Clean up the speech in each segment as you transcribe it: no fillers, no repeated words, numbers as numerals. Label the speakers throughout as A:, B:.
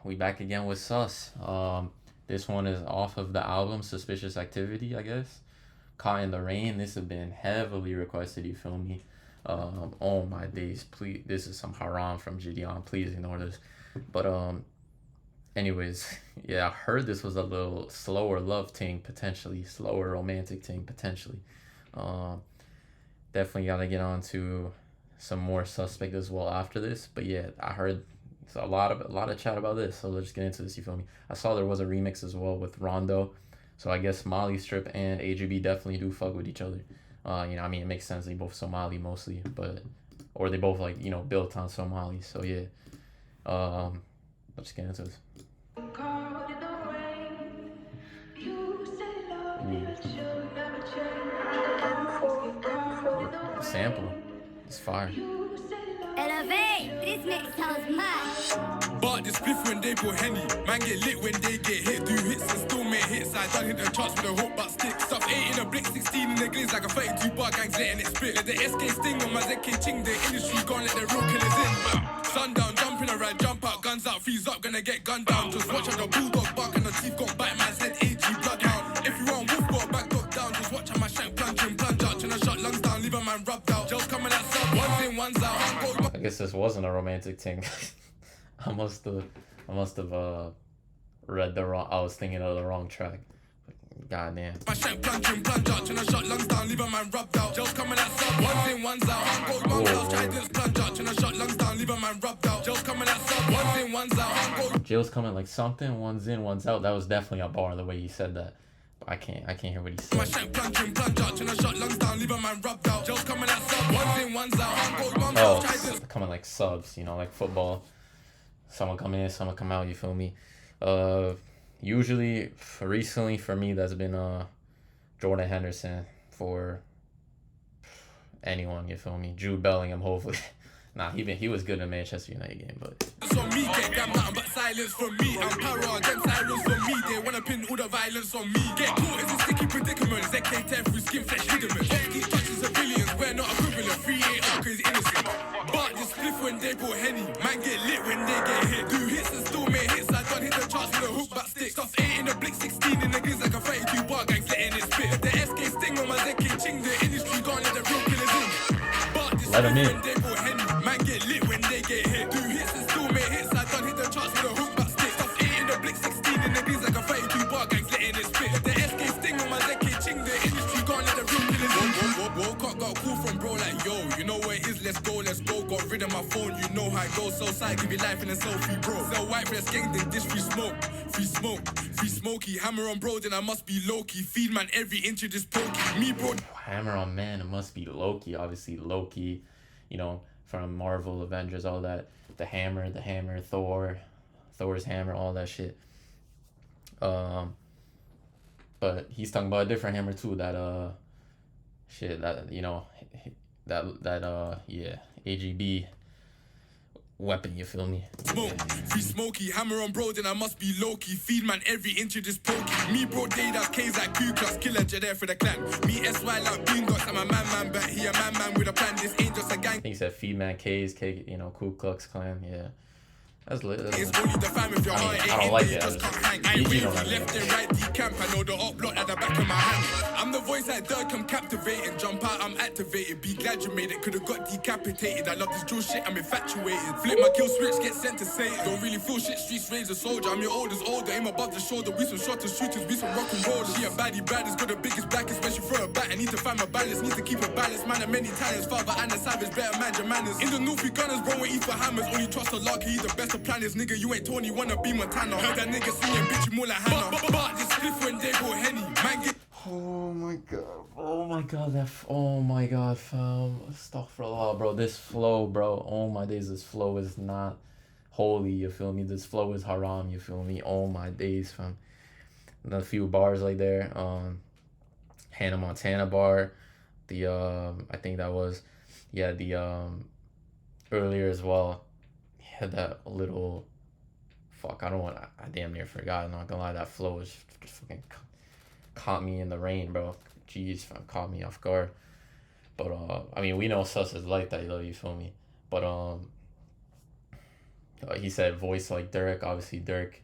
A: we back again with Sus. This one is off of the album Suspicious Activity, I guess. Caught in the Rain. This has been heavily requested, you feel me? Oh my days, please, this is some haram from Gideon, please ignore this. But anyways, yeah, I heard this was a little slower love ting, potentially slower romantic ting, potentially. Definitely gotta get on to some more Suspect as well after this, but yeah, I heard a lot of chat about this, so let's get into this, you feel me? I saw there was a remix as well with Rondo, so I guess Molly Strip and AGB definitely do fuck with each other. You know, I mean, it makes sense, they both Somali mostly, but or they both, like, you know, built on Somali, so yeah. Let's get into this. Sample, it's fire.
B: Elevate, this mix sounds mad.
C: But the spliff when they go Henny, man get lit when they get hit. Do hits and still make hits. I done hit the charts with a hook but stick. Stuff 8 in a blick, 16 in the glaze like a 32 bar gangs letting it split. Let the SK sting on my ZK ching. The industry gone, let the real killers in. Sundown, jump in a ride, jump out, guns out, freeze up, gonna get gunned down. Just watch how the bulldog bark and the teeth got bite man's head. AG bloodhound. If you want wolf, got back dog down. Just watch how my shank plunge in, plunge out, trying to shut lungs down, leave a man rubbed out. Just coming at sub, one's in, one's out.
A: I guess this wasn't a romantic thing. I must have read the wrong. I was thinking of the wrong track. God damn.
C: My shank plunge in, plunge out, trying to shut lungs down, leave a man rubbed out. Just coming at sub, one's in, one's out. Plunge out, trying to shut lungs down, leave a man rubbed out. Just coming at sub, one's in, one's out.
A: Jill's coming like something, one's in, one's out. That was definitely a bar the way he said that. But I can't hear what he said.
C: My shank plunge in, plunge out, trying to shut lungs down, leave a man rubbed out. Just coming at sub, one's in, one's out.
A: Oh, coming like subs, you know, like football. Someone come in, someone come out, you feel me? Usually, recently for me, that's been Jordan Henderson. For anyone, you feel me? Jude Bellingham, hopefully. Nah, he was good in Manchester United game, but
C: on me, get that mountain, but silence from me. I'm para, them sirens from me. They wanna pin all the violence on me. Get caught in a sticky predicament. ZK10 through skin flesh ligaments. These touches are billions, we're not equivalent. 3-8 cause innocent. But this spliff when they go Henny. Man get lit when they get hit. Do hits and still make hits. I done hit the charts with a hook but stick. Stuff 8 in the blick, 16 in the glaze like a 32 bar gangs letting it spit. The SK sting on my ZK ching. The industry gone, let the real killers in. But this
A: let him in.
C: When they go Henny. Man get lit when they get hit. Do hits and still make hits. I done hit the charts with a hook but stick. Stuff 8 in the blick, 16 in the glaze like a 32 bar gangs letting it spit. The SK sting on my ZK ching. The industry gone, let the real killers in. Woke up, got a call from bro like, yo, you know where it is, let's go. Got rid of my phone, you know how it goes. So side, give me life in a selfie, bro. Sell white for the skank, then dish free smoke. Free smoky. Hammer on bro, then I must be low-key. Feed man every inch of this pokey. Me, bro.
A: Hammer on man, it must be Loki. Obviously Loki, you know, from Marvel, Avengers, all that. The hammer, Thor's hammer, all that shit. But he's talking about a different hammer too. That shit, that, you know, yeah, AGB weapon, you feel me?
C: Smoke, free smoky, hammer on bro, then I must be low-key. Feed man every inch of this pokey. Me bro, day that's K's like Ku Klux, killer there for the clan. Me SY like Boondocks, I'm a man, but he a man with a plan. This ain't just a gang.
A: I think he said feed man K's, K, you know, Ku Klux Klan, yeah. That's lit.
C: It's only the fam if your heart
A: I don't like it.
C: just can't hang. I wave left and right decamp. I know the up block at the back of my hand. I'm the voice like Dirk, I'm captivating. Jump out, I'm activated. Be glad you made it. Could've got decapitated. I love this drill shit, I'm infatuated. Flip my kill switch, get sent to Satan. Don't really feel shit, streets raise a soldier. I'm your oldest older, aim above the shoulder. We some shotters, shooters, we some rock and rollers. She a baddie, baddest, got the biggest blackest. When she throw a bat, I need to find my balance. Need to keep a balance, man of many talents. Father and a savage, better man your manners. In the north, we gunners, bro, we eat for hammers. Only trust a luck, he's the best of planners. Nigga, you ain't Tony, wanna be Montana. Heard that nigga singing, bitch, you more like Hannah. But this spliff when they go Henny. Man get.
A: Oh my god, oh my god, fam. Astagfurallah, bro. This flow, bro. Oh my days, this flow is not holy, you feel me? This flow is haram, you feel me? Oh my days, fam. And a few bars like there. Hannah Montana bar. The I think that was, yeah, the earlier as well. He had that little, fuck, I damn near forgot. I'm not gonna lie, that flow was just fucking caught me in the rain, bro. Jeez, fam, caught me off guard. But I mean, we know Sus is like that, you feel me? But He said voice like Dirk. Obviously Dirk,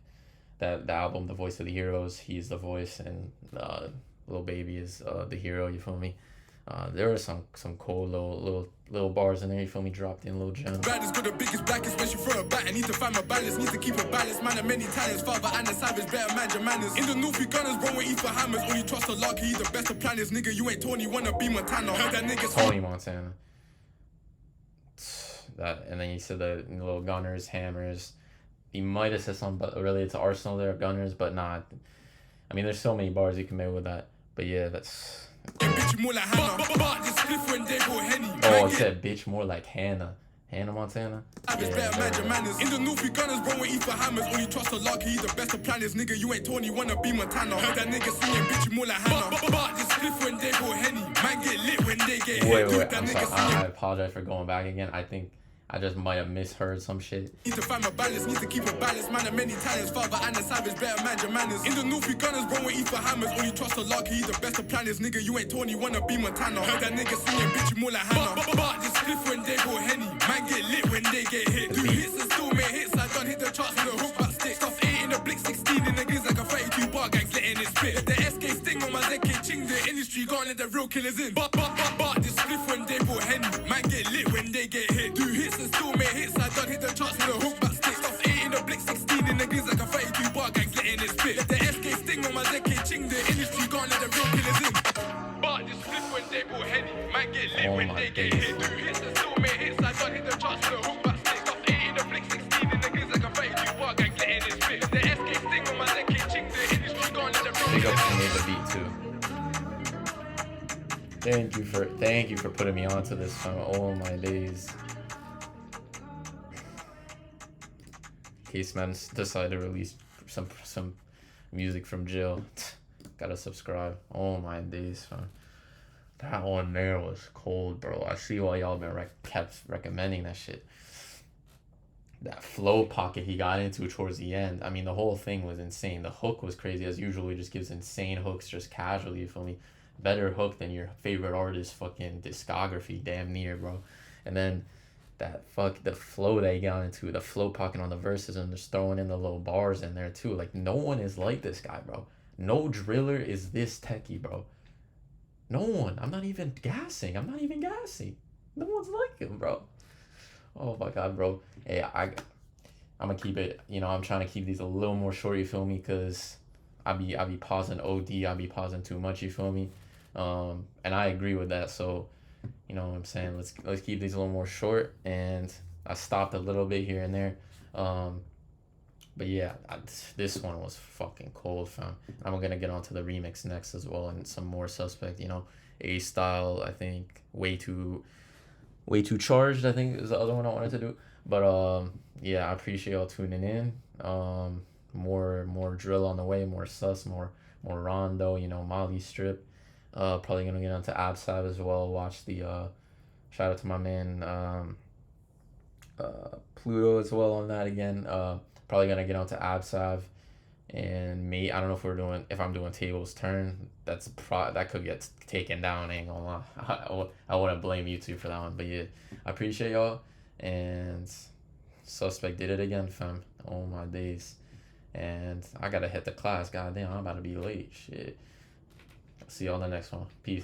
A: that the album, The Voice of the Heroes, he's the voice, and Lil Baby is the hero. You feel me? There were some cool little bars in there. You feel me? Dropped in little gems.
C: Riders got the biggest blackest when she throw a bat. I need to find my balance, need to keep it balanced. Man, of many talents, father and the savage, better manage your manners. In the north, we gunners, bro, we eat for hammers. Only trust the luck, he's the best of planners. Nigga, you ain't Tony, wanna be Montana. Heard that nigga
A: Tony Montana. That, and then he said the little gunners, hammers. He might have said something but related to Arsenal there, gunners, but not. I mean, there's so many bars you can make with that. But yeah, that's.
C: Oh, it
A: said bitch more like Hannah. Hannah Montana? Yeah,
C: in the north, we gunners, bro, we eat for hammers. Only trust the luck, he's the best of planners. Nigga, you ain't Tony, wanna be Montana. Heard that nigga singing, bitch, you more like Hannah. But this spliff when they go Henny. Man get lit when they get hit.
A: Wait, I'm sorry. I apologize for going back again. I think I just might have misheard some shit.
C: Need to find my balance, need to keep it balanced. Man of many talents, father and the savage, better manage your manners. In the north, we gunners, bro, we eat for hammers. Only trust the luck, he's the best of planners. Nigga, you ain't Tony, wanna be Montana. Heard that nigga singing, bitch, you more like Hannah. But this spliff when they go Henny. Man get lit when they get hit. Do hits and still make hits. I done hit the charts with a hook back stick. Stuff 8 in the blick, 16 in the giz like a 32 bar gangs letting it spit. The SK sting on my ZK ching, the industry can't let the real killers in. But this spliff when they go Henny. Man get lit when they get hit. Do hits and still make hits. I done hit the charts with a hook back stick. Stuff 8 in the blick, 16 in the giz like a 32 bar gangs letting it spit. Let the SK sting on my ZK ching, the industry can't let the real killers in. But this spliff when they go Henny. Man get lit when they get hit. Do hits and still make hits. I done hit the charts with a hook back stick. Stuff 8 in the blick, 16 in the giz like a 32 bar gangs letting it spit. Let the SK sting on my ZK ching, the industry can't let the real
A: Big up
C: killers
A: to
C: in.
A: me the beat too. Thank you for putting me onto this song. Oh my days. Case man decided to release some music from jail. Gotta subscribe. Oh my days, fam. That one there was cold, bro. I see why y'all been kept recommending that shit. That flow pocket he got into towards the end. I mean, the whole thing was insane. The hook was crazy as usual. He just gives insane hooks just casually, you feel me? Better hook than your favorite artist's fucking discography, damn near, bro. And then the flow that he got into, the flow pocket on the verses, and just throwing in the little bars in there too. Like, no one is like this guy, bro. No driller is this techie, bro. No one. I'm not even gassing. No one's like him, bro. Oh my god, bro. Hey, I'm gonna keep it, I'm trying to keep these a little more short, you feel me? Because I be pausing OD, I be pausing too much, you feel me? And I agree with that, so you know what I'm saying, let's keep these a little more short. And I stopped a little bit here and there, but yeah, this one was fucking cold, fam. I'm gonna get onto the remix next as well, and some more Suspect, A Style, I think way too charged, I think is the other one I wanted to do. But yeah, I appreciate y'all tuning in. More drill on the way, more sus, more rondo, Molly strip. Probably gonna get onto Absab as well. Watch the shout out to my man Pluto as well on that again. Probably gonna get onto Absab, and I don't know if I'm doing Table's Turn. That could get taken down. I ain't gonna lie. I wouldn't blame YouTube for that one. But yeah, I appreciate y'all. And Suspect did it again, fam. Oh my days. And I gotta hit the class. Goddamn, I'm about to be late. Shit. See y'all in the next one. Peace.